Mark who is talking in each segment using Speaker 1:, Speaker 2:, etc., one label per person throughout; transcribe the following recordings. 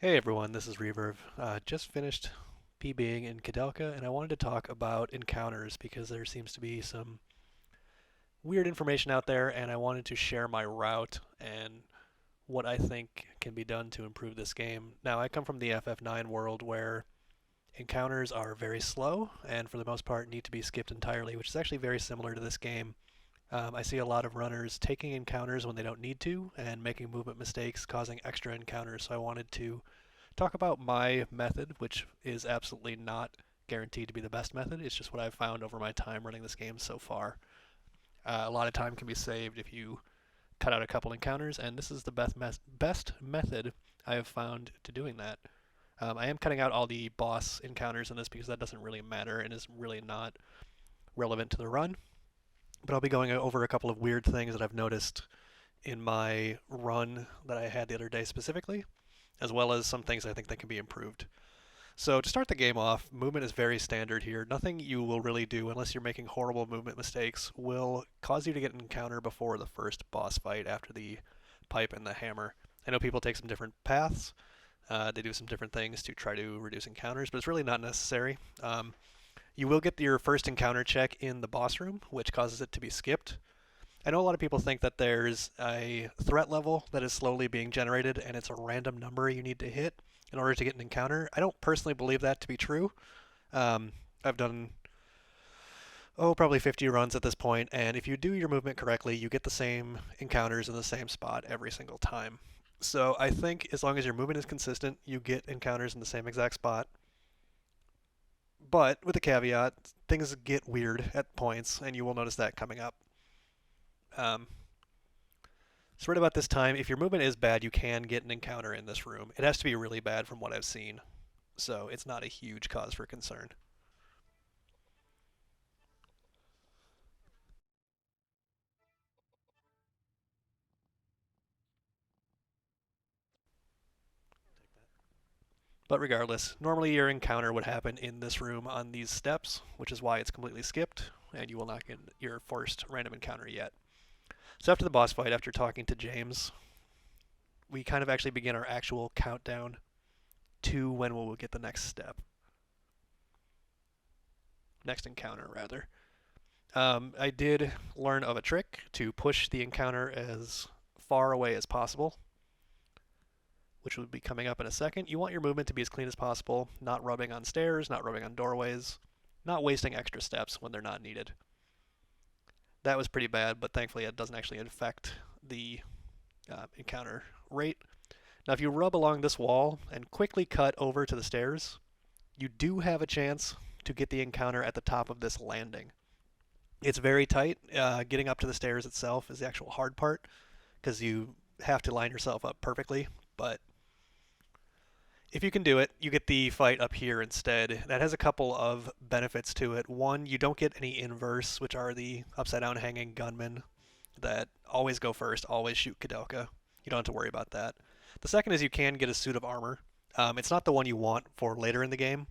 Speaker 1: Hey everyone, this is Reverb. Just finished PBing in Koudelka, and I wanted to talk about encounters because there seems to be some weird information out there, and I wanted to share my route and what I think can be done to improve this game. Now, I come from the FF9 world where encounters are very slow and for the most part need to be skipped entirely, which is actually very similar to this game. I see a lot of runners taking encounters when they don't need to and making movement mistakes, causing extra encounters, so I wanted to talk about my method, which is absolutely not guaranteed to be the best method. It's just what I've found over my time running this game so far. A lot of time can be saved if you cut out a couple encounters, and this is the best method I have found to doing that. I am cutting out all the boss encounters in this because that doesn't really matter and is really not relevant to the run. But I'll be going over a couple of weird things that I've noticed in my run that I had the other day specifically, as well as some things I think that can be improved. So to start the game off, movement is very standard here. Nothing you will really do unless you're making horrible movement mistakes will cause you to get an encounter before the first boss fight after the pipe and the hammer. I know people take some different paths. They do some different things to try to reduce encounters, but it's really not necessary. You will get your first encounter check in the boss room, which causes it to be skipped. I know a lot of people think that there's a threat level that is slowly being generated and it's a random number you need to hit in order to get an encounter. I don't personally believe that to be true. I've done, probably 50 runs at this point, and if you do your movement correctly, you get the same encounters in the same spot every single time. So I think as long as your movement is consistent, you get encounters in the same exact spot. But with a caveat, things get weird at points, and you will notice that coming up. Um, So right about this time, if your movement is bad, you can get an encounter in this room. It has to be really bad from what I've seen, so it's not a huge cause for concern. But regardless, normally your encounter would happen in this room on these steps, which is why it's completely skipped, and you will not get your first random encounter yet. So after the boss fight, after talking to James, we kind of actually begin our actual countdown to when we will get the next step. Next encounter, rather. I did learn of a trick to push the encounter as far away as possible, which will be coming up in a second. You want your movement to be as clean as possible, not rubbing on stairs, not rubbing on doorways, not wasting extra steps when they're not needed. That was pretty bad, but thankfully it doesn't actually affect the encounter rate. Now, if you rub along this wall and quickly cut over to the stairs, you do have a chance to get the encounter at the top of this landing. It's very tight. Getting up to the stairs itself is the actual hard part because you have to line yourself up perfectly. But if you can do it, you get the fight up here instead. That has a couple of benefits to it. One, you don't get any inverse, which are the upside down hanging gunmen that always go first, always shoot Koudelka. You don't have to worry about that. The second is you can get a suit of armor. It's not the one you want for later in the game,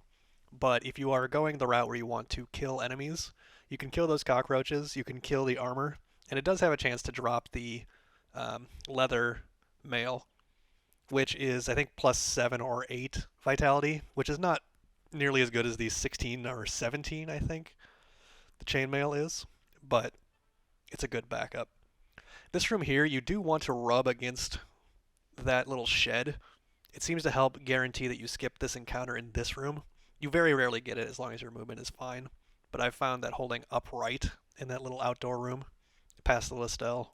Speaker 1: but if you are going the route where you want to kill enemies, you can kill those cockroaches, you can kill the armor, and it does have a chance to drop the leather mail, which is, I think, plus 7 or 8 vitality, which is not nearly as good as the 16 or 17, I think, the chainmail is, but it's a good backup. This room here, you do want to rub against that little shed. It seems to help guarantee that you skip this encounter in this room. You very rarely get it as long as your movement is fine, but I've found that holding upright in that little outdoor room past the Listel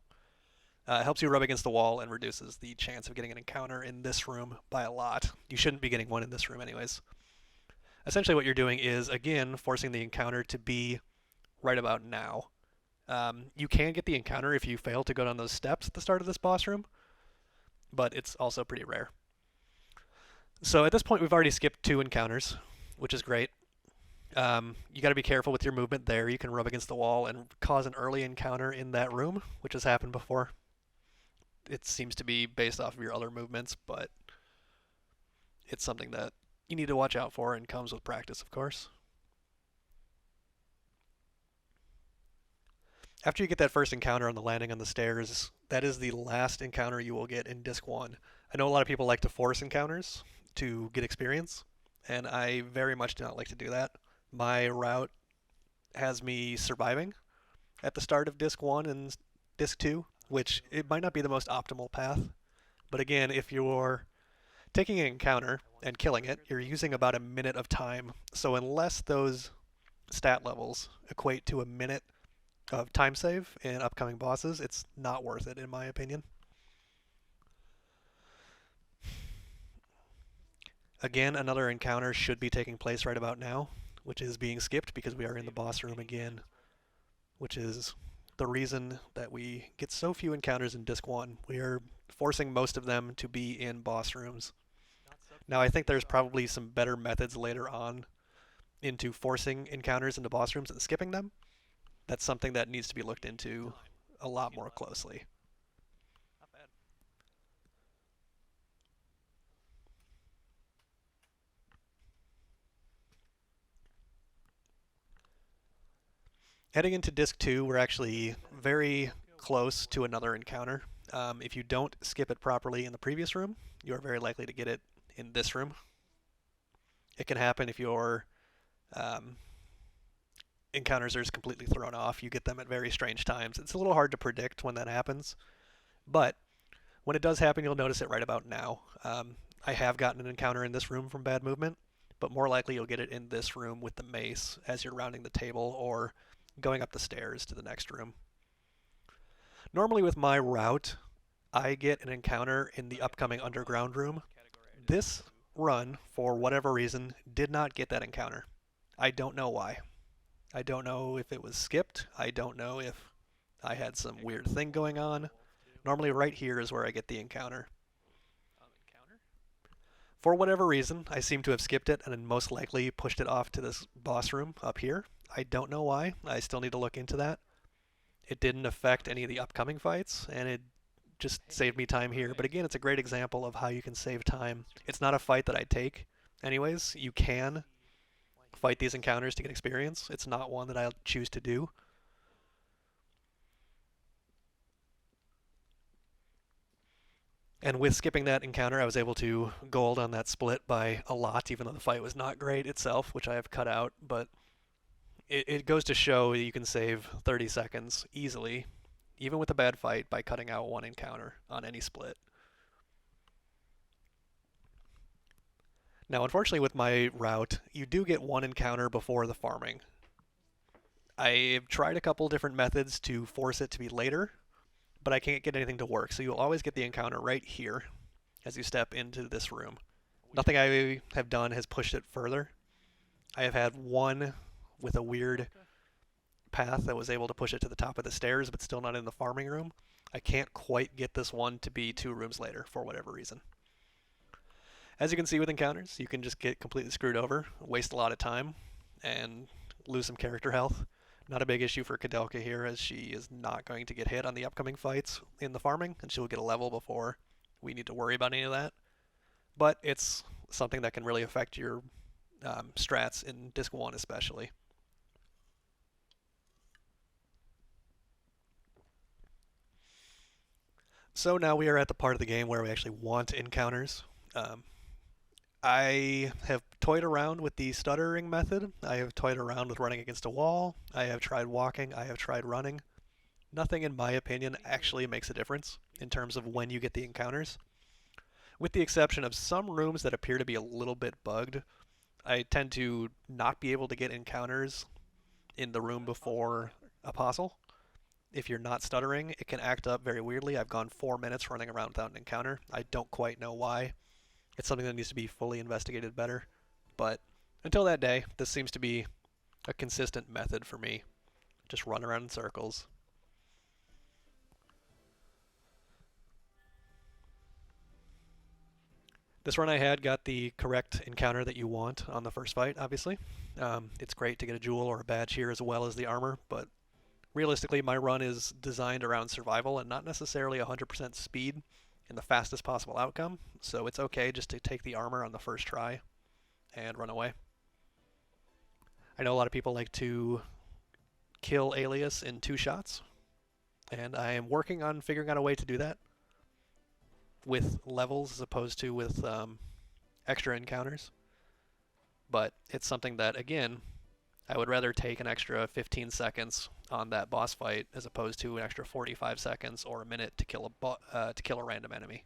Speaker 1: helps you rub against the wall and reduces the chance of getting an encounter in this room by a lot. You shouldn't be getting one in this room anyways. Essentially what you're doing is, again, forcing the encounter to be right about now. You can get the encounter if you fail to go down those steps at the start of this boss room, but it's also pretty rare. So at this point, we've already skipped 2 encounters, which is great. You got to be careful with your movement there. You can rub against the wall and cause an early encounter in that room, which has happened before. It seems to be based off of your other movements, but it's something that you need to watch out for and comes with practice, of course. After you get that first encounter on the landing on the stairs, that is the last encounter you will get in Disc 1. I know a lot of people like to force encounters. to get experience, and I very much do not like to do that. My route has me surviving at the start of Disc 1 and Disc 2, which it might not be the most optimal path. But again, if you're taking an encounter and killing it, you're using about a minute of time. So unless those stat levels equate to a minute of time save in upcoming bosses, it's not worth it in my opinion. Again, another encounter should be taking place right about now, which is being skipped because we are in the boss room again, which is the reason that we get so few encounters in Disc 1. We are forcing most of them to be in boss rooms. Now, I think there's probably some better methods later on into forcing encounters into boss rooms and skipping them. That's something that needs to be looked into a lot more closely. Heading into Disc 2, we're actually very close to another encounter. If you don't skip it properly in the previous room, you are very likely to get it in this room. It can happen if your um, encounters are just completely thrown off. You get them at very strange times. It's a little hard to predict when that happens, but when it does happen, you'll notice it right about now. I have gotten an encounter in this room from bad movement, but more likely you'll get it in this room with the mace as you're rounding the table or going up the stairs to the next room. Normally with my route, I get an encounter in the upcoming underground room. This run, for whatever reason, did not get that encounter. I don't know why. I don't know if it was skipped. I don't know if I had some weird thing going on. Normally right here is where I get the encounter. For whatever reason, I seem to have skipped it and then most likely pushed it off to this boss room up here. I don't know why. I still need to look into that. It didn't affect any of the upcoming fights, and it just saved me time here. But again, it's a great example of how you can save time. It's not a fight that I take anyways. You can fight these encounters to get experience. It's not one that I'll choose to do. And with skipping that encounter, I was able to gold on that split by a lot, even though the fight was not great itself, which I have cut out. But it goes to show that you can save 30 seconds easily, even with a bad fight, by cutting out one encounter on any split. Now, unfortunately, with my route, you do get one encounter before the farming. I've tried a couple different methods to force it to be later, but I can't get anything to work. So you'll always get the encounter right here as you step into this room. Nothing I have done has pushed it further. I have had one with a weird path that was able to push it to the top of the stairs, but still not in the farming room. I can't quite get this one to be 2 rooms later for whatever reason. As you can see with encounters, you can just get completely screwed over, waste a lot of time, and lose some character health. Not a big issue for Koudelka here, as she is not going to get hit on the upcoming fights in the farming, and she'll get a level before we need to worry about any of that. But it's something that can really affect your strats in Disc 1 especially. So now we are at the part of the game where we actually want encounters. I have toyed around with the stuttering method. I have toyed around with running against a wall. I have tried walking. I have tried running. Nothing, in my opinion, actually makes a difference in terms of when you get the encounters. With the exception of some rooms that appear to be a little bit bugged, I tend to not be able to get encounters in the room before Apostle. If you're not stuttering, it can act up very weirdly. I've gone 4 minutes running around without an encounter. I don't quite know why. It's something that needs to be fully investigated better. But until that day, this seems to be a consistent method for me. Just run around in circles. This run I had got the correct encounter that you want on the first fight, obviously. It's great to get a jewel or a badge here as well as the armor, but realistically, my run is designed around survival and not necessarily 100% speed and the fastest possible outcome, so it's okay just to take the armor on the first try and run away. I know a lot of people like to kill Alias in 2 shots, and I am working on figuring out a way to do that with levels as opposed to with extra encounters, but it's something that, again, I would rather take an extra 15 seconds on that boss fight as opposed to an extra 45 seconds or a minute to kill a random enemy.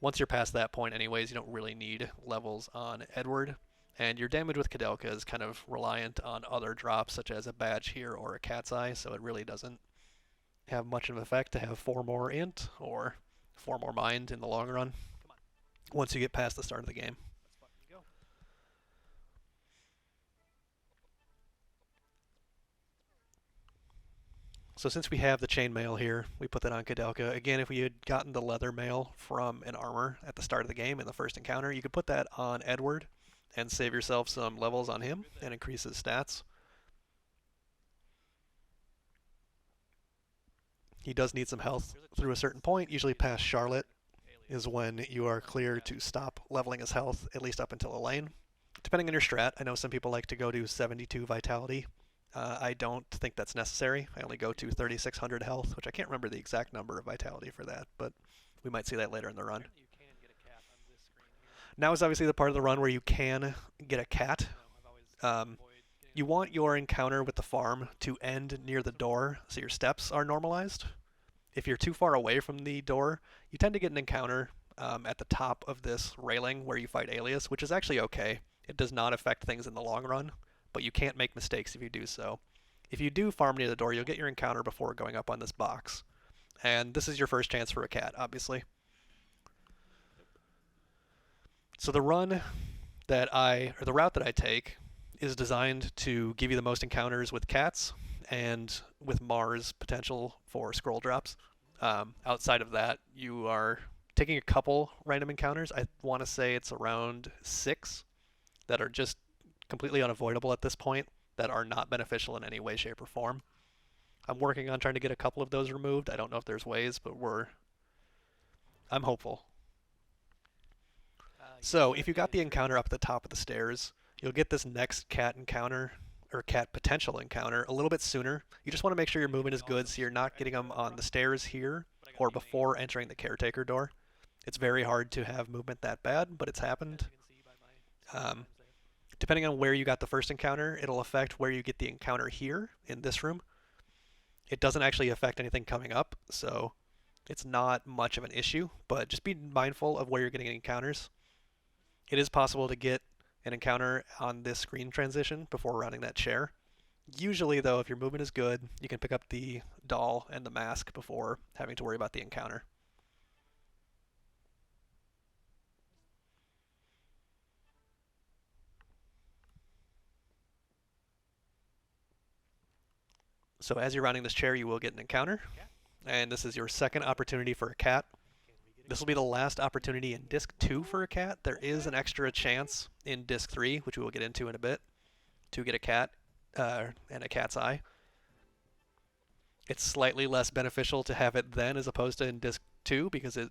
Speaker 1: Once you're past that point anyways, you don't really need levels on Edward, and your damage with Koudelka is kind of reliant on other drops such as a badge here or a cat's eye, so it really doesn't have much of an effect to have 4 more int or 4 more mind in the long run once you get past the start of the game. So since we have the chainmail here, we put that on Koudelka. Again, if we had gotten the leather mail from an armor at the start of the game in the first encounter, you could put that on Edward and save yourself some levels on him and increase his stats. He does need some health through a certain point, usually past Charlotte is when you are clear to stop leveling his health, at least up until a lane. Depending on your strat, I know some people like to go to 72 vitality. I don't think that's necessary. I only go to 3600 health, which I can't remember the exact number of vitality for that, but we might see that later in the run. Now is obviously the part of the run where you can get a cat. You want your encounter with the farm to end near the door so your steps are normalized. If you're too far away from the door, you tend to get an encounter at the top of this railing where you fight Alias, which is actually okay. It does not affect things in the long run, but you can't make mistakes if you do so. If you do farm near the door, you'll get your encounter before going up on this box. And this is your first chance for a cat, obviously. So the route that I take is designed to give you the most encounters with cats and with Mars potential for scroll drops. Outside of that, you are taking a couple random encounters. I want to say it's around 6 that are just completely unavoidable at this point, that are not beneficial in any way, shape, or form. I'm working on trying to get a couple of those removed. I don't know if there's ways, but I'm hopeful. So if you got the encounter up at the top of the stairs, you'll get this next cat encounter, or cat potential encounter, a little bit sooner. You just want to make sure your movement is good so you're not getting them on the stairs here or before entering the caretaker door. It's very hard to have movement that bad, but it's happened. Depending on where you got the first encounter, it'll affect where you get the encounter here in this room. It doesn't actually affect anything coming up, so it's not much of an issue, but just be mindful of where you're getting encounters. It is possible to get an encounter on this screen transition before rounding that chair. Usually, though, if your movement is good, you can pick up the doll and the mask before having to worry about the encounter. So as you're rounding this chair, you will get an encounter, and this is your second opportunity for a cat. This will be the last opportunity in Disc 2 for a cat. There is an extra chance in Disc 3, which we will get into in a bit, to get a cat and a cat's eye. It's slightly less beneficial to have it then as opposed to in Disc 2 because it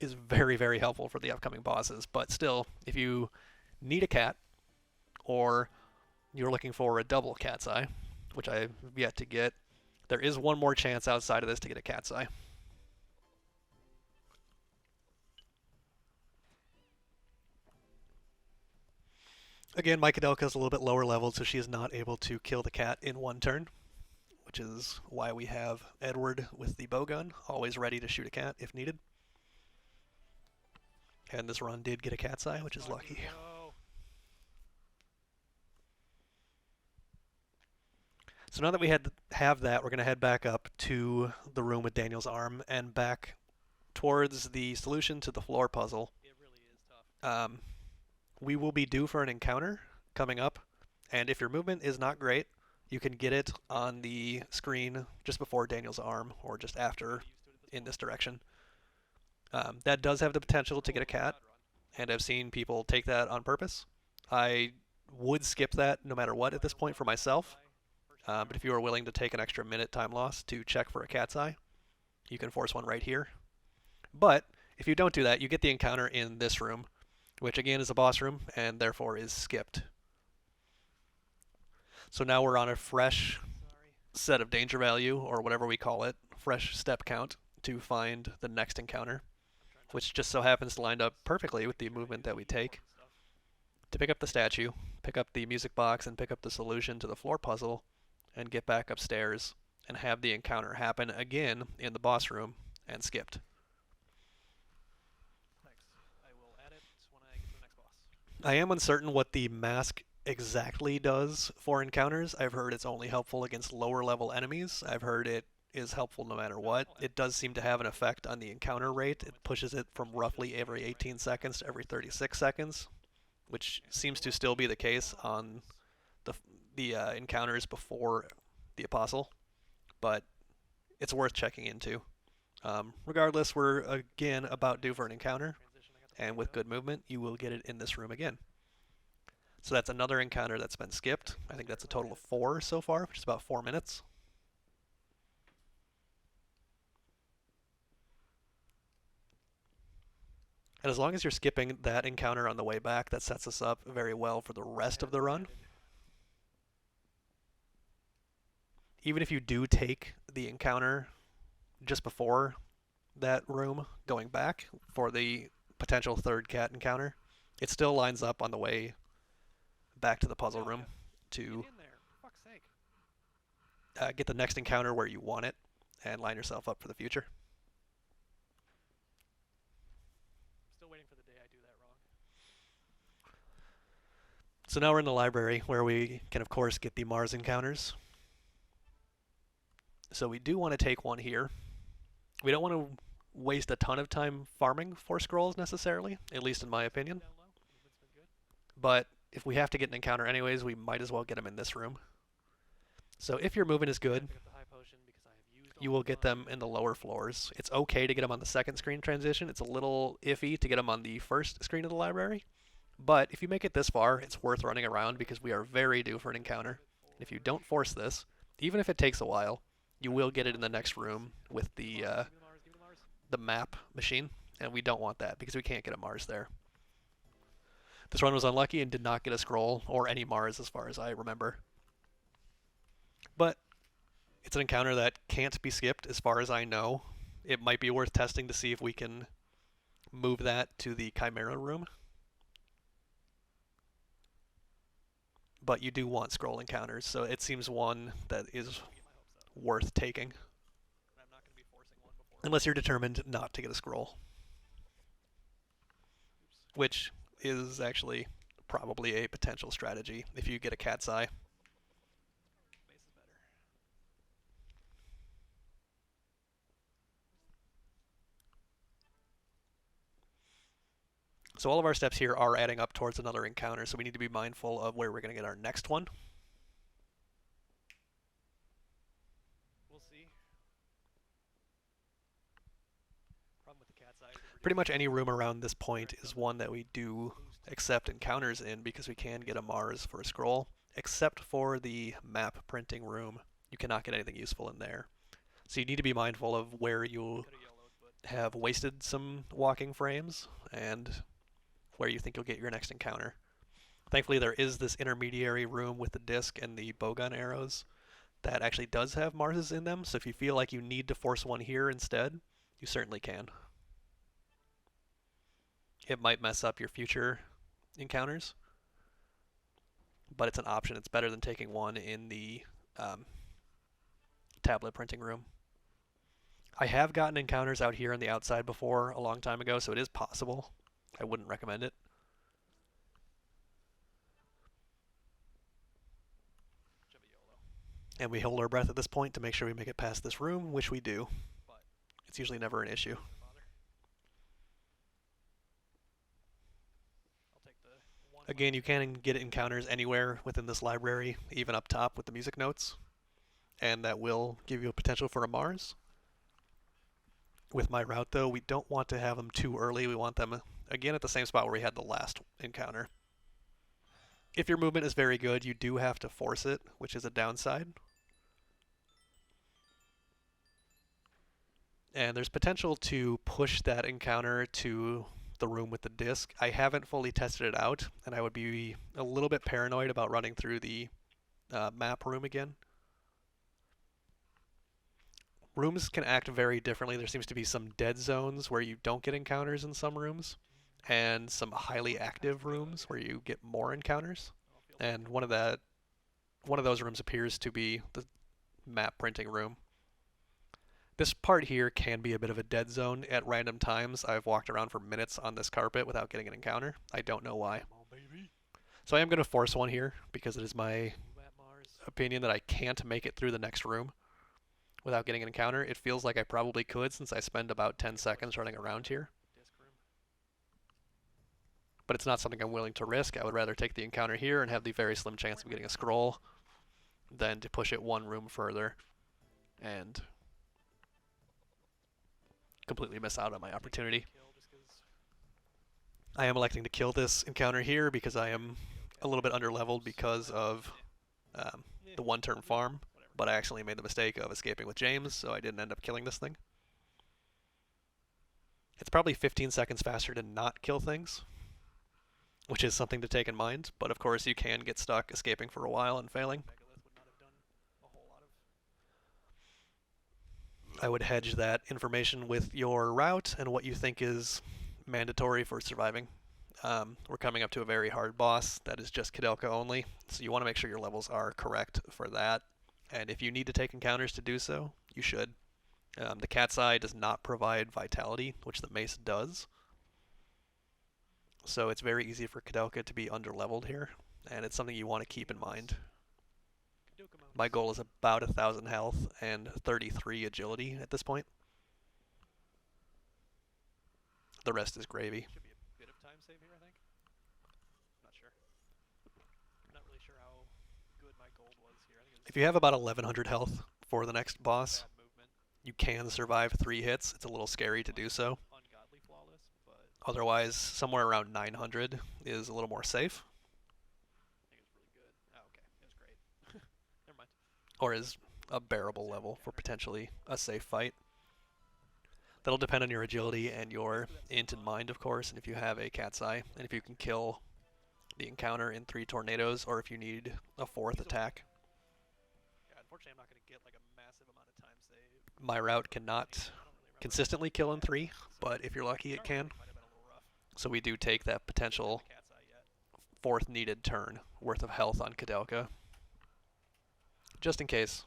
Speaker 1: is very, very helpful for the upcoming bosses. But still, if you need a cat or you're looking for a double cat's eye, which I've yet to get, there is one more chance outside of this to get a cat's eye. Again, my Koudelka is a little bit lower leveled, so she is not able to kill the cat in one turn, which is why we have Edward with the bowgun, always ready to shoot a cat if needed. And this run did get a cat's eye, which is lucky. So now that we have that, we're going to head back up to the room with Daniel's arm and back towards the solution to the floor puzzle.
Speaker 2: It really is tough.
Speaker 1: We will be due for an encounter coming up, and if your movement is not great, you can get it on the screen just before Daniel's arm or just after in this direction. That does have the potential to get a cat, and I've seen people take that on purpose. I would skip that no matter what at this point for myself, but if you are willing to take an extra minute time loss to check for a cat's eye, you can force one right here. But if you don't do that, you get the encounter in this room, which again is a boss room and therefore is skipped. So now we're on a fresh set of danger value, or whatever we call it, fresh step count, to find the next encounter. which just so happens to line up perfectly with the movement that we take to pick up the statue, pick up the music box, and pick up the solution to the floor puzzle, and get back upstairs and have the encounter happen again in the boss room and skipped. I am uncertain what the mask exactly does for encounters. I've heard it's only helpful against lower level enemies. I've heard it is helpful no matter what. It does seem to have an effect on the encounter rate. It pushes it from roughly every 18 seconds to every 36 seconds, which seems to still be the case on the encounters before the Apostle, but it's worth checking into. Regardless, we're again about due for an encounter, and with good movement, you will get it in this room again. So that's another encounter that's been skipped. I think that's a total of 4 so far, which is about 4 minutes. And as long as you're skipping that encounter on the way back, that sets us up very well for the rest of the run. Even if you do take the encounter just before that room going back for the potential third cat encounter, it still lines up on the way back to the puzzle room to get the next encounter where you want it and line yourself up for the future. Still waiting for the day I do that wrong. So now we're in the library where we can of course get the Mars encounters. So we do want to take one here. We don't want to waste a ton of time farming for scrolls necessarily, at least in my opinion. But if we have to get an encounter anyways, we might as well get them in this room. So if your movement is good, you will get them in the lower floors. It's okay to get them on the second screen transition. It's a little iffy to get them on the first screen of the library. But if you make it this far, it's worth running around because we are very due for an encounter. And if you don't force this, even if it takes a while, you will get it in the next room with the map machine, and we don't want that because we can't get a Mars there. This run was unlucky and did not get a scroll or any Mars as far as I remember. But it's an encounter that can't be skipped as far as I know. It might be worth testing to see if we can move that to the Chimera room. But you do want scroll encounters, so it seems one that is worth taking. Unless you're determined not to get a scroll. Which is actually probably a potential strategy if you get a cat's eye. So all of our steps here are adding up towards another encounter, so we need to be mindful of where we're going to get our next one. We'll see. Pretty much any room around this point is one that we do accept encounters in because we can get a Mars for a scroll, except for the map printing room. You cannot get anything useful in there. So you need to be mindful of where you'll have wasted some walking frames and where you think you'll get your next encounter. Thankfully, there is this intermediary room with the disc and the bowgun arrows that actually does have Marses in them, so if you feel like you need to force one here instead, you certainly can. It might mess up your future encounters, but it's an option. It's better than taking one in the tablet printing room. I have gotten encounters out here on the outside before a long time ago, so it is possible. I wouldn't recommend it. And we hold our breath at this point to make sure we make it past this room, which we do. It's usually never an issue. Again, you can get encounters anywhere within this library, even up top with the music notes, and that will give you a potential for a Mars. With my route, though, we don't want to have them too early. We want them, again, at the same spot where we had the last encounter. If your movement is very good, you do have to force it, which is a downside. And there's potential to push that encounter to the room with the disc. I haven't fully tested it out, and I would be a little bit paranoid about running through the map room again. Rooms can act very differently. There seems to be some dead zones where you don't get encounters in some rooms, and some highly active rooms where you get more encounters. And one of those rooms appears to be the map printing room. This part here can be a bit of a dead zone at random times. I've walked around for minutes on this carpet without getting an encounter. I don't know why. So I am going to force one here because it is my opinion that I can't make it through the next room without getting an encounter. It feels like I probably could since I spend about 10 seconds running around here. But it's not something I'm willing to risk. I would rather take the encounter here and have the very slim chance of getting a scroll than to push it one room further and completely miss out on my opportunity. I am electing to kill this encounter here because I am a little bit underleveled because of the one-turn farm, but I actually made the mistake of escaping with James, so I didn't end up killing this thing. It's probably 15 seconds faster to not kill things, which is something to take in mind, but of course you can get stuck escaping for a while and failing. I would hedge that information with your route and what you think is mandatory for surviving. We're coming up to a very hard boss that is just Koudelka only, so you want to make sure your levels are correct for that. And if you need to take encounters to do so, you should. The cat's eye does not provide vitality, which the mace does. So it's very easy for Koudelka to be underleveled here, and it's something you want to keep in mind. My goal is about 1,000 health and 33 agility at this point. The rest is gravy.
Speaker 2: Should be a bit of time save here, I think. Not sure. Not really sure how good my gold was here. I think
Speaker 1: If you have about 1,100 health for the next boss, you can survive 3 hits. It's a little scary to do so.
Speaker 2: Ungodly flawless, but
Speaker 1: Otherwise, somewhere around 900 is a little more safe,
Speaker 2: I think it's really good. Oh, okay. It was great. Never mind.
Speaker 1: or is a bearable level for potentially a safe fight. That'll depend on your agility and your int in mind, of course, and if you have a cat's eye, and if you can kill the encounter in 3 tornadoes, or if you need a 4th attack.
Speaker 2: Yeah, unfortunately, I'm not going to get like a massive amount of time save.
Speaker 1: My route cannot consistently kill in 3, but if you're lucky, it can.
Speaker 2: Might have been a little rough.
Speaker 1: So we do take that potential
Speaker 2: Cat's eye yet.
Speaker 1: 4th needed turn worth of health on Koudelka, just in case.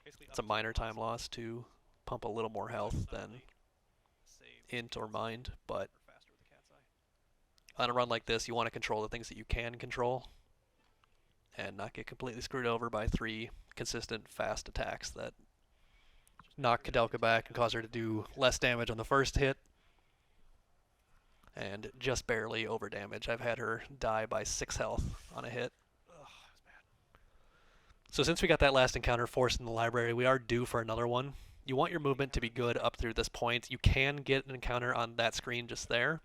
Speaker 2: Basically,
Speaker 1: It's a minor time loss to pump a little more health than int or mind, but
Speaker 2: faster with the cat's eye.
Speaker 1: on a run like this, you want to control the things that you can control and not get completely screwed over by 3 consistent fast attacks that knock Koudelka back and cause her to do less damage on the first hit and just barely over damage. I've had her die by 6 health on a hit.
Speaker 2: Ugh, that's bad.
Speaker 1: So since we got that last encounter forced in the library, we are due for another one. You want your movement to be good up through this point. You can get an encounter on that screen just there.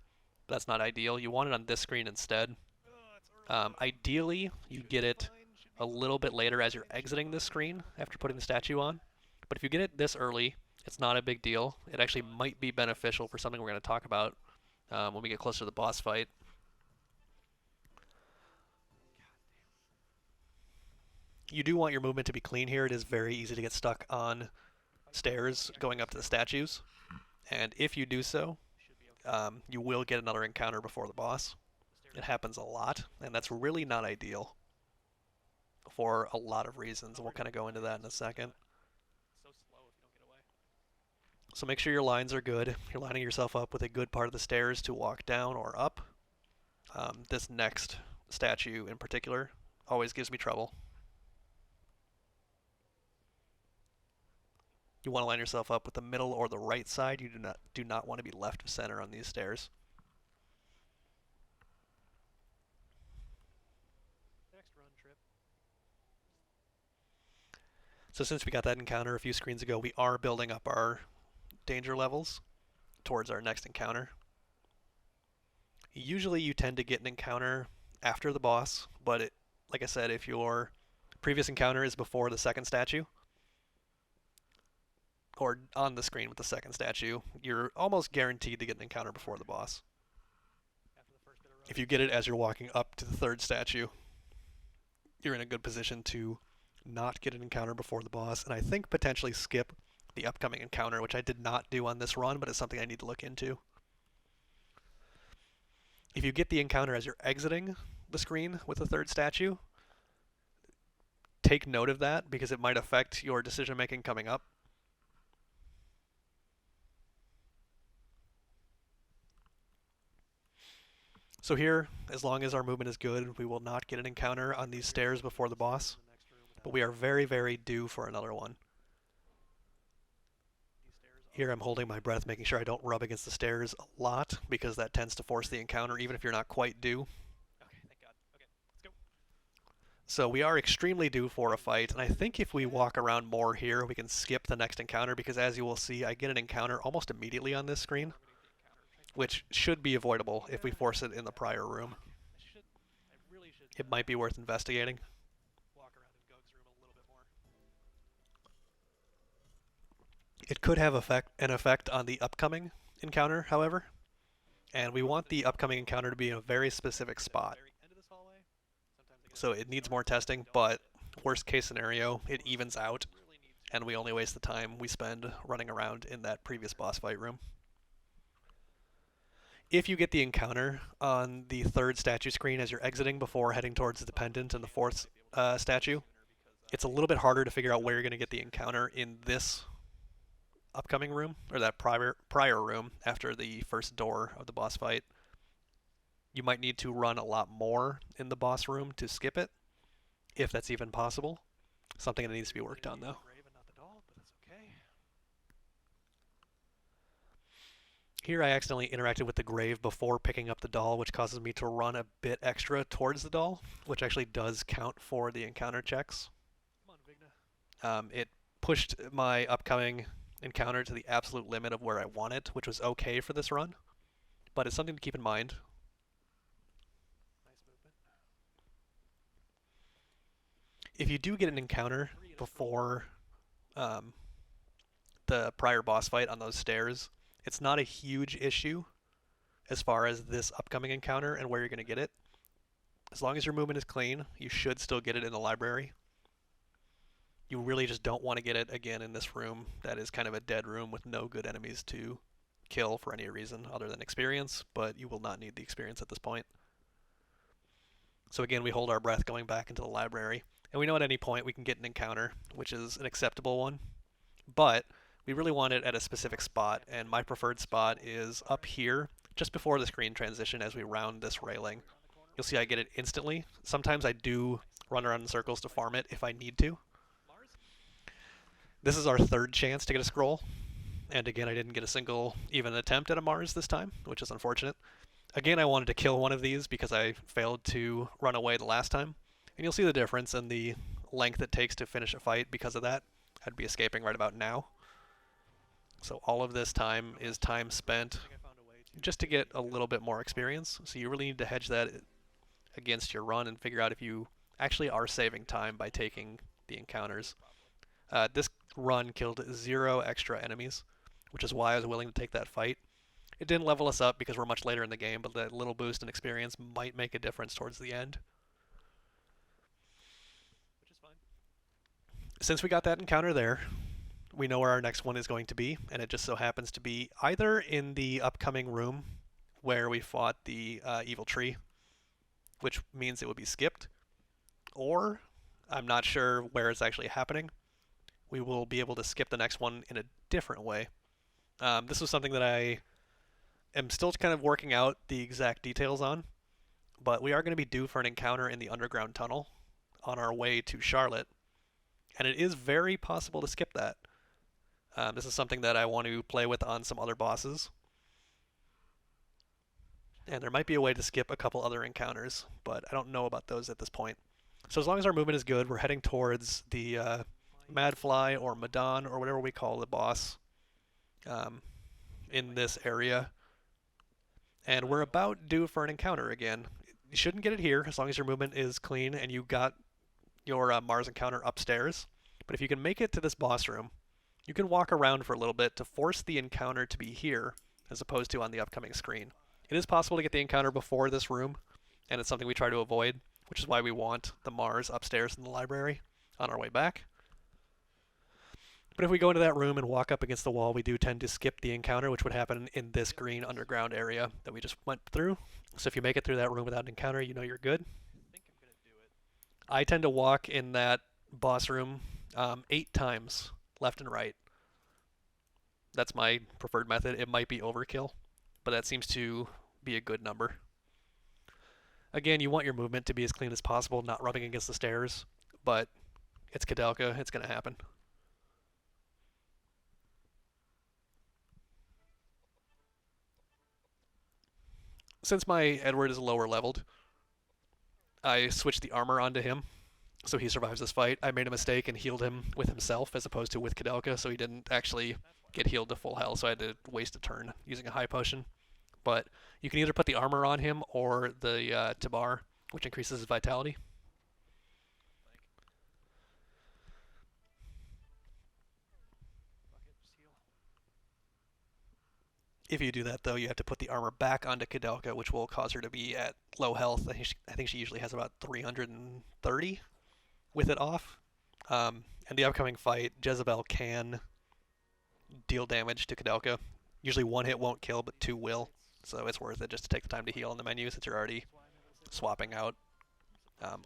Speaker 1: But that's not ideal. You want it on this screen instead. Ideally, you get it a little bit later as you're exiting this screen after putting the statue on. But if you get it this early, it's not a big deal. It actually might be beneficial for something we're going to talk about when we get closer to the boss fight. You do want your movement to be clean here. It is very easy to get stuck on stairs going up to the statues. And if you do so, you will get another encounter before the boss. It happens a lot, and that's really not ideal for a lot of reasons, and we'll kind of go into that in a second.
Speaker 2: So slow if you don't get away.
Speaker 1: So make sure your lines are good. You're lining yourself up with a good part of the stairs to walk down or up. This next statue in particular always gives me trouble. You want to line yourself up with the middle or the right side. You do not want to be left of center on these stairs.
Speaker 2: Next run trip.
Speaker 1: So since we got that encounter a few screens ago, we are building up our danger levels towards our next encounter. Usually you tend to get an encounter after the boss, but like I said, if your previous encounter is before the second statue, or on the screen with the second statue, you're almost guaranteed to get an encounter before the boss. If you get it as you're walking up to the third statue, you're in a good position to not get an encounter before the boss, and I think potentially skip the upcoming encounter, which I did not do on this run, but it's something I need to look into. If you get the encounter as you're exiting the screen with the third statue, take note of that because it might affect your decision making coming up. So here, as long as our movement is good, we will not get an encounter on these stairs before the boss, but we are very, very due for another one. Here I'm holding my breath, making sure I don't rub against the stairs a lot, because that tends to force the encounter, even if you're not quite due.
Speaker 2: Okay, thank God. Okay, let's go.
Speaker 1: So we are extremely due for a fight, and I think if we walk around more here, we can skip the next encounter, because as you will see, I get an encounter almost immediately on this screen, which should be avoidable if we force it in the prior room.
Speaker 2: I really should.
Speaker 1: It might be worth investigating.
Speaker 2: Walk around in Gug's room a little bit more.
Speaker 1: It could have an effect on the upcoming encounter, however, and we want the upcoming encounter to be in a very specific spot. So it needs more testing, but worst case scenario, it evens out, and we only waste the time we spend running around in that previous boss fight room. If you get the encounter on the third statue screen as you're exiting before heading towards the pendant and the fourth statue, it's a little bit harder to figure out where you're going to get the encounter in this upcoming room, or that prior room after the first door of the boss fight. You might need to run a lot more in the boss room to skip it, if that's even possible. Something that needs to be worked on, though. Here I accidentally interacted with the grave before picking up the doll, which causes me to run a bit extra towards the doll, which actually does count for the encounter checks. It pushed my upcoming encounter to the absolute limit of where I want it, which was okay for this run, but it's something to keep in mind. If you do get an encounter before the prior boss fight on those stairs, it's not a huge issue as far as this upcoming encounter and where you're going to get it. As long as your movement is clean, you should still get it in the library. You really just don't want to get it again in this room that is kind of a dead room with no good enemies to kill for any reason other than experience, but you will not need the experience at this point. So again, we hold our breath going back into the library, and we know at any point we can get an encounter, which is an acceptable one, but we really want it at a specific spot, and my preferred spot is up here, just before the screen transition as we round this railing. You'll see I get it instantly. Sometimes I do run around in circles to farm it if I need to. This is our third chance to get a scroll, and again I didn't get a single even attempt at a Mars this time, which is unfortunate. Again, I wanted to kill one of these because I failed to run away the last time, and you'll see the difference in the length it takes to finish a fight because of that. I'd be escaping right about now. So all of this time is time spent just to get a little bit more experience, so you really need to hedge that against your run and figure out if you actually are saving time by taking the encounters. This run killed 0 extra enemies, which is why I was willing to take that fight. It didn't level us up because we're much later in the game, but that little boost in experience might make a difference towards the end. Which is fine. Since we got that encounter there, we know where our next one is going to be, and it just so happens to be either in the upcoming room where we fought the evil tree, which means it would be skipped, or I'm not sure where it's actually happening. We will be able to skip the next one in a different way. This was something that I am still kind of working out the exact details on, but we are going to be due for an encounter in the underground tunnel on our way to Charlotte, and it is very possible to skip that. This is something that I want to play with on some other bosses, and there might be a way to skip a couple other encounters, but I don't know about those at this point. So as long as our movement is good, we're heading towards the Madfly or Madon or whatever we call the boss in this area, and we're about due for an encounter again. You shouldn't get it here as long as your movement is clean and you got your Mars encounter upstairs, but if you can make it to this boss room, you can walk around for a little bit to force the encounter to be here as opposed to on the upcoming screen. It is possible to get the encounter before this room, and it's something we try to avoid, which is why we want the Mars upstairs in the library on our way back. But if we go into that room and walk up against the wall, we do tend to skip the encounter, which would happen in this green underground area that we just went through. So if you make it through that room without an encounter, you know you're good.
Speaker 2: I think I'm gonna do it.
Speaker 1: I tend to walk in that boss room 8 times left and right. That's my preferred method. It might be overkill, but that seems to be a good number. Again, you want your movement to be as clean as possible, not rubbing against the stairs, but it's Koudelka. It's going to happen. Since my Edward is lower leveled, I switched the armor onto him so he survives this fight. I made a mistake and healed him with himself as opposed to with Koudelka, so he didn't actually
Speaker 2: That's fine.
Speaker 1: get healed to full health, so I had to waste a turn using a high potion. But you can either put the armor on him or the Tabar, which increases his vitality.
Speaker 2: Think. Fuck it, just heal.
Speaker 1: If you do that, though, you have to put the armor back onto Koudelka, which will cause her to be at low health. I think she usually has about 330 with it off. And the upcoming fight, Jezebel can deal damage to Koudelka. Usually one hit won't kill, but two will. So it's worth it just to take the time to heal in the menu since you're already
Speaker 2: That's why I'm able to save more
Speaker 1: swapping
Speaker 2: time.
Speaker 1: out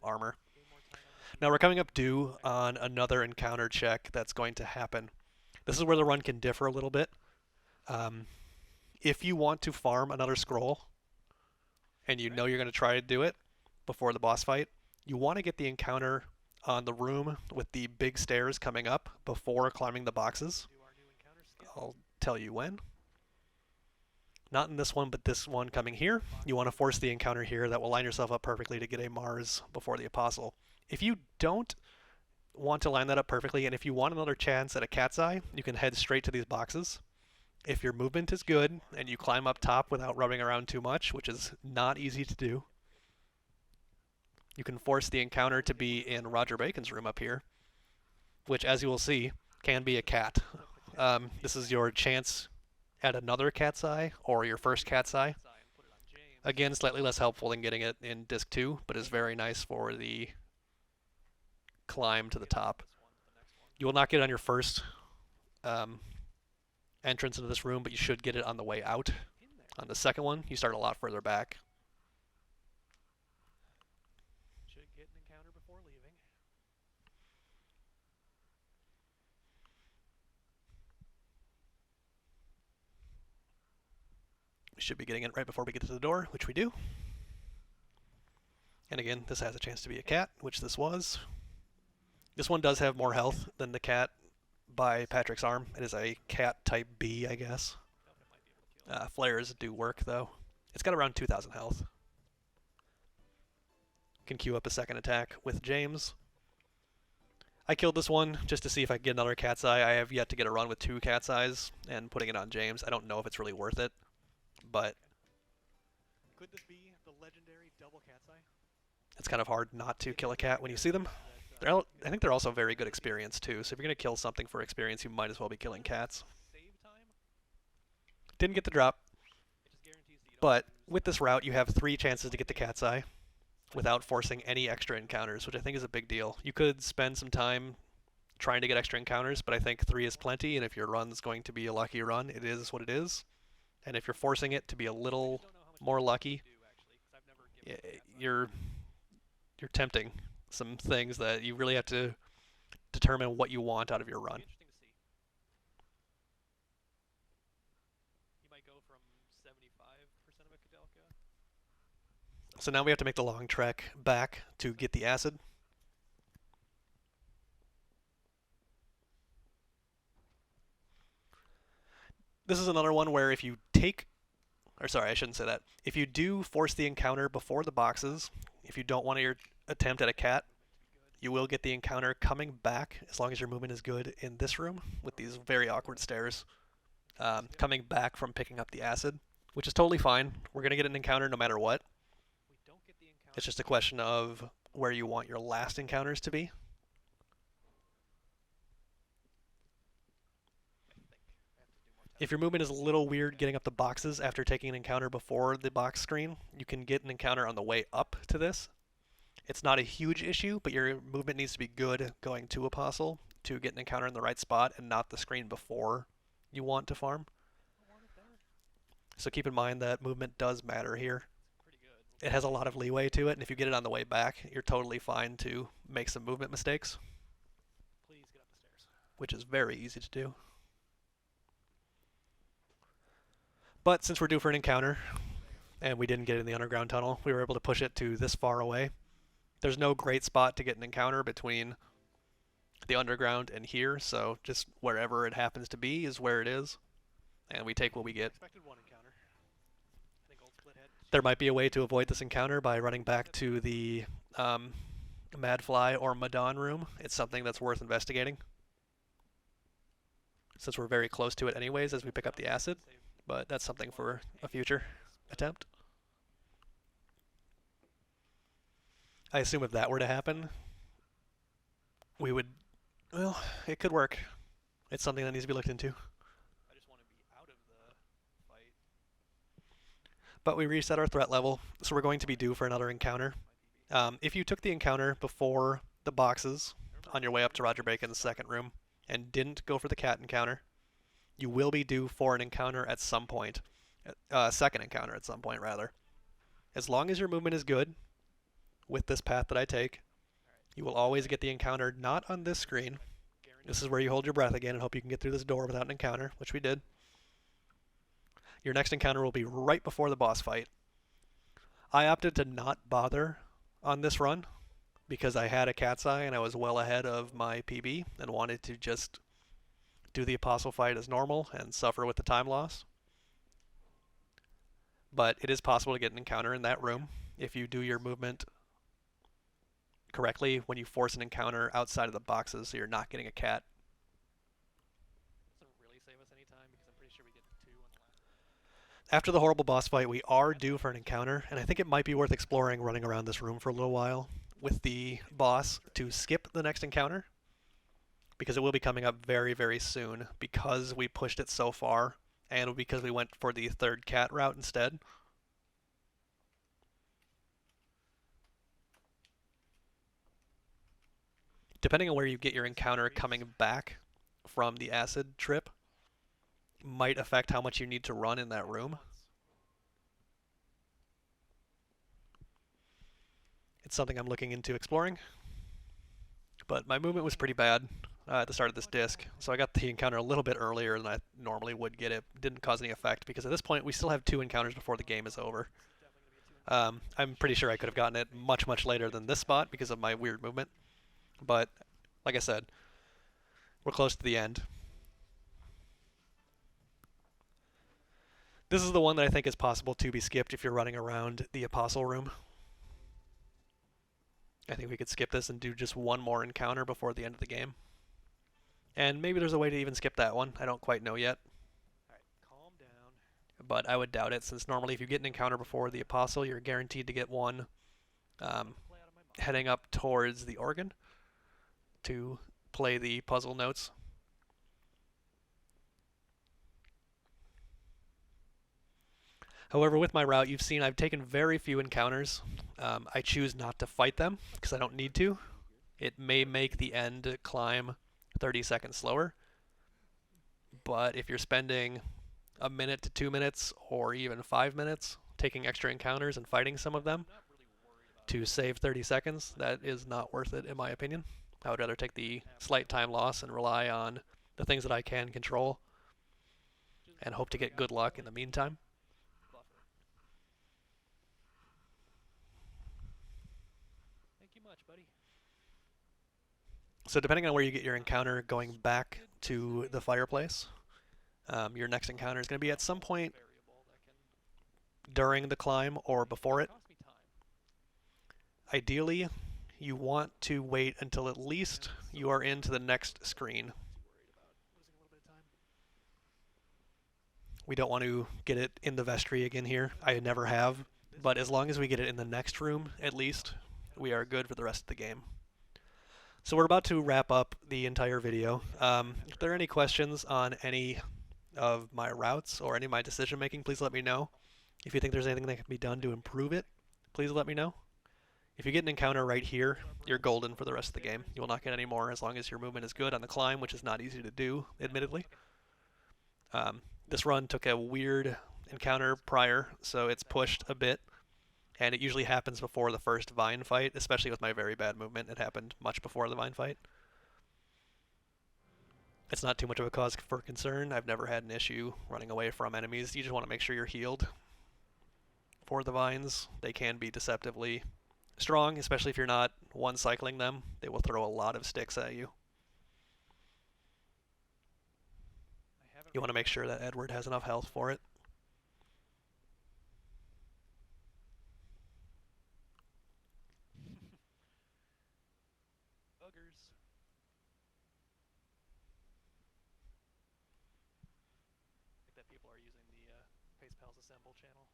Speaker 1: armor.
Speaker 2: Gain more time on the
Speaker 1: Now we're
Speaker 2: heal.
Speaker 1: coming up due on another encounter check that's going to happen. This is where the run can differ a little bit. Um, if you want to farm another scroll and you know you're going to try to do it before the boss fight, you want to get the encounter on the room with the big stairs coming up before climbing the boxes.
Speaker 2: Do our new encounter skip.
Speaker 1: I'll tell you when. Not in this one, but this one coming here. You want to force the encounter here. That will line yourself up perfectly to get a Mars before the Apostle. If you don't want to line that up perfectly, and if you want another chance at a cat's eye, you can head straight to these boxes. If your movement is good and you climb up top without rubbing around too much, which is not easy to do, you can force the encounter to be in Roger Bacon's room up here, which, as you will see, can be a cat. This is your chance at another cat's eye or your first cat's eye.
Speaker 2: Cat's eye and put it on James.
Speaker 1: Again, slightly less helpful than getting it in disc 2, but is very nice for the climb to the top.
Speaker 2: This one to the next one.
Speaker 1: You will not get it on your first um, entrance into this room, but you should get it on the way out.
Speaker 2: In there.
Speaker 1: On the second one, you start a lot further back.
Speaker 2: Should get an encounter before leaving.
Speaker 1: We should be getting it right before we get to the door, which we do. And again, this has a chance to be a cat, which this was. This one does have more health than the cat by Patrick's arm. It is a cat type B, I guess.
Speaker 2: Doubt I might be able to kill it.
Speaker 1: Flares do work, though. It's got around 2,000 health. Can queue up a second attack with James. I killed this one just to see if I can get another cat's eye. I have yet to get a run with 2 cat's eyes, and putting it on James, I don't know if it's really worth it, but
Speaker 2: Could this be the legendary double cat's eye?
Speaker 1: it's kind of hard not to kill a cat when you see them.
Speaker 2: That,
Speaker 1: I think they're also very good experience, too, so if you're going to kill something for experience, you might as well be killing cats.
Speaker 2: Save time?
Speaker 1: Didn't get the drop,
Speaker 2: It just guarantees that you don't
Speaker 1: but
Speaker 2: lose.
Speaker 1: with this route, you have 3 chances to get the cat's eye without forcing any extra encounters, which I think is a big deal. You could spend some time trying to get extra encounters, but I think 3 is plenty, and if your run's going to be a lucky run, it is what it is. And if you're forcing it to be a
Speaker 2: I
Speaker 1: little
Speaker 2: just don't know how much
Speaker 1: more
Speaker 2: damage
Speaker 1: lucky,
Speaker 2: you do, actually, 'cause I've never given it a cat's eye.
Speaker 1: you're tempting some things that you really have to determine what you want out of your
Speaker 2: It'll
Speaker 1: run.
Speaker 2: be interesting to see. You might go from 75% of a Koudelka.
Speaker 1: So now we have to make the long trek back to get the acid. This is another one where if you take, or sorry, I shouldn't say that. If you do force the encounter before the boxes, if you don't want your attempt at a cat, you will get the encounter coming back as long as your movement is good in this room with these very awkward stairs. Coming back from picking up the acid, which is totally fine. We're going to get an encounter no matter what.
Speaker 2: We don't get the encounter.
Speaker 1: It's just a question of where you want your last encounters to be.
Speaker 2: I think I have to do more
Speaker 1: If your movement is a little weird getting up the boxes after taking an encounter before the box screen, you can get an encounter on the way up to this. It's not a huge issue, but your movement needs to be good going to Apostle to get an encounter in the right spot and not the screen before you want to farm.
Speaker 2: I want it there.
Speaker 1: So keep in mind that movement does matter here.
Speaker 2: Pretty good.
Speaker 1: It has a lot of leeway to it, and if you get it on the way back, you're totally fine to make some movement mistakes,
Speaker 2: Please get up the stairs.
Speaker 1: which is very easy to do. But since we're due for an encounter, and we didn't get it in the underground tunnel, we were able to push it to this far away. There's no great spot to get an encounter between the underground and here, so just wherever it happens to be is where it is, and we take what we get.
Speaker 2: Expected one encounter. I think old split head.
Speaker 1: There might be a way to avoid this encounter by running back to the Madfly or Madon room. It's something that's worth investigating, since we're very close to it anyways as we pick up the acid, but that's something for a future attempt. I assume if that were to happen, we would, well, it could work. It's something that needs to be looked into.
Speaker 2: I just want to be out of the fight.
Speaker 1: But we reset our threat level, so we're going to be due for another encounter. If you took the encounter before the boxes on your way up to Roger Bacon's second room and didn't go for the cat encounter, you will be due for an encounter at some point. Second encounter at some point, rather. As long as your movement is good with this path that I take, you will always get the encounter not on this screen. This is where you hold your breath again and hope you can get through this door without an encounter, which we did. Your next encounter will be right before the boss fight. I opted to not bother on this run because I had a cat's eye and I was well ahead of my PB and wanted to just do the apostle fight as normal and suffer with the time loss. But it is possible to get an encounter in that room if you do your movement correctly when you force an encounter outside of the boxes so you're not getting a cat.
Speaker 2: Doesn't really save us any time because I'm pretty sure we get 2 on the last.
Speaker 1: After the horrible boss fight, we are due for an encounter, and I think it might be worth exploring running around this room for a little while with the boss to skip the next encounter, because it will be coming up very, very soon because we pushed it so far and because we went for the third cat route instead. Depending on where you get your encounter coming back from the acid trip might affect how much you need to run in that room. It's something I'm looking into exploring. But my movement was pretty bad at the start of this disc, so I got the encounter a little bit earlier than I normally would get it. Didn't cause any effect because at this point we still have 2 encounters before the game is over. I'm pretty sure I could have gotten it much, much later than this spot because of my weird movement. But, like I said, we're close to the end. This is the one that I think is possible to be skipped if you're running around the Apostle room. I think we could skip this and do just one more encounter before the end of the game. And maybe there's a way to even skip that one. I don't quite know yet.
Speaker 2: Alright, calm down.
Speaker 1: But I would doubt it, since normally if you get an encounter before the Apostle, you're guaranteed to get one heading up towards the organ to play the puzzle notes. However, with my route, you've seen I've taken very few encounters. I choose not to fight them because I don't need to. It may make the end climb 30 seconds slower, but if you're spending a minute to 2 minutes or even 5 minutes taking extra encounters and fighting some of them to save 30 seconds, that is not worth it in my opinion. I would rather take the slight time loss and rely on the things that I can control and hope to get good luck in the meantime.
Speaker 2: Thank you much, buddy.
Speaker 1: So depending on where you get your encounter going back to the fireplace, your next encounter is going to be at some point during the climb or before it. Ideally, you want to wait until at least you are into the next screen. We don't want to get it in the vestry again here. I never have. But as long as we get it in the next room, at least, we are good for the rest of the game. So we're about to wrap up the entire video. If there are any questions on any of my routes or any of my decision making, please let me know. If you think there's anything that can be done to improve it, please let me know. If you get an encounter right here, you're golden for the rest of the game. You will not get any more as long as your movement is good on the climb, which is not easy to do, admittedly. This run took a weird encounter prior, so it's pushed a bit, and it usually happens before the first vine fight, especially with my very bad movement. It happened much before the vine fight. It's not too much of a cause for concern. I've never had an issue running away from enemies. You just want to make sure you're healed for the vines. They can be deceptively strong, especially if you're not one cycling them. They will throw a lot of sticks at you. You want to make sure that Edward has enough health for it.
Speaker 2: Buggers. I think that people are using the Pace Pals Assemble channel.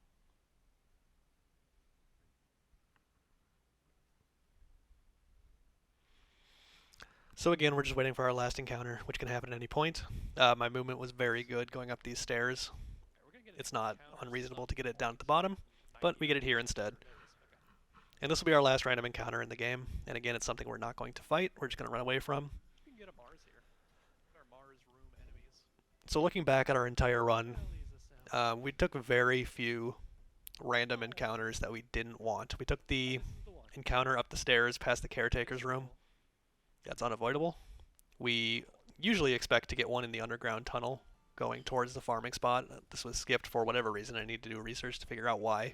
Speaker 1: So again, we're just waiting for our last encounter, which can happen at any point. My movement was very good going up these stairs. It's not unreasonable to get it down at the bottom, but we get it here instead. And this will be our last random encounter in the game. And again, it's something we're not going to fight. We're just going to run away from.
Speaker 2: We can get a Mars here. Our Mars room enemies.
Speaker 1: So looking back at our entire run, we took very few random encounters that we didn't want. We took the encounter up the stairs past the caretaker's room. That's unavoidable. We usually expect to get one in the underground tunnel going towards the farming spot. This was skipped for whatever reason. I need to do research to figure out why.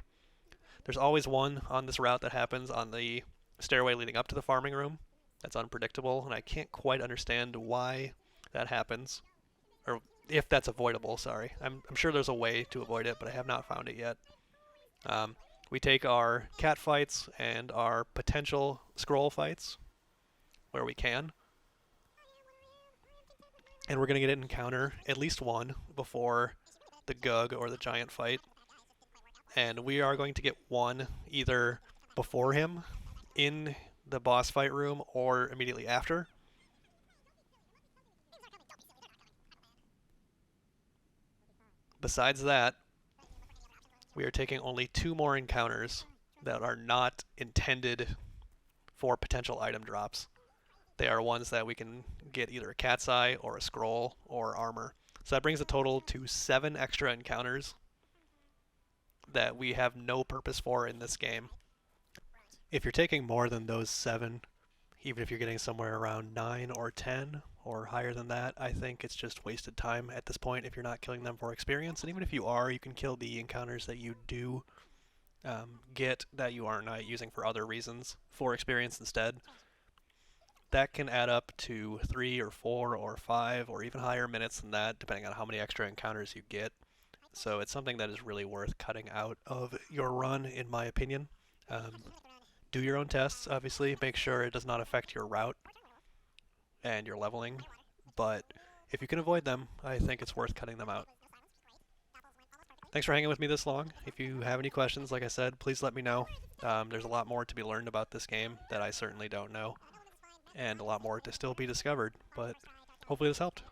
Speaker 1: There's always one on this route that happens on the stairway leading up to the farming room. That's unpredictable, and I can't quite understand why that happens, or if that's avoidable, sorry. I'm sure there's a way to avoid it, but I have not found it yet. We take our cat fights and our potential scroll fights where we can. And we're going to get an encounter, at least one, before the Gug or the giant fight. And we are going to get one either before him in the boss fight room or immediately after. Besides that, we are taking only 2 more encounters that are not intended for potential item drops. They are ones that we can get either a cat's eye or a scroll or armor. So that brings the total to 7 extra encounters that we have no purpose for in this game. If you're taking more than those 7, even if you're getting somewhere around 9 or 10 or higher than that, I think it's just wasted time at this point if you're not killing them for experience. And even if you are, you can kill the encounters that you do get that you are not using for other reasons for experience instead. That can add up to 3 or 4 or 5 or even higher minutes than that, depending on how many extra encounters you get. So it's something that is really worth cutting out of your run, in my opinion. Do your own tests, obviously. Make sure it does not affect your route and your leveling. But if you can avoid them, I think it's worth cutting them out. Thanks for hanging with me this long. If you have any questions, like I said, please let me know. There's a lot more to be learned about this game that I certainly don't know, and a lot more to still be discovered, but hopefully this helped.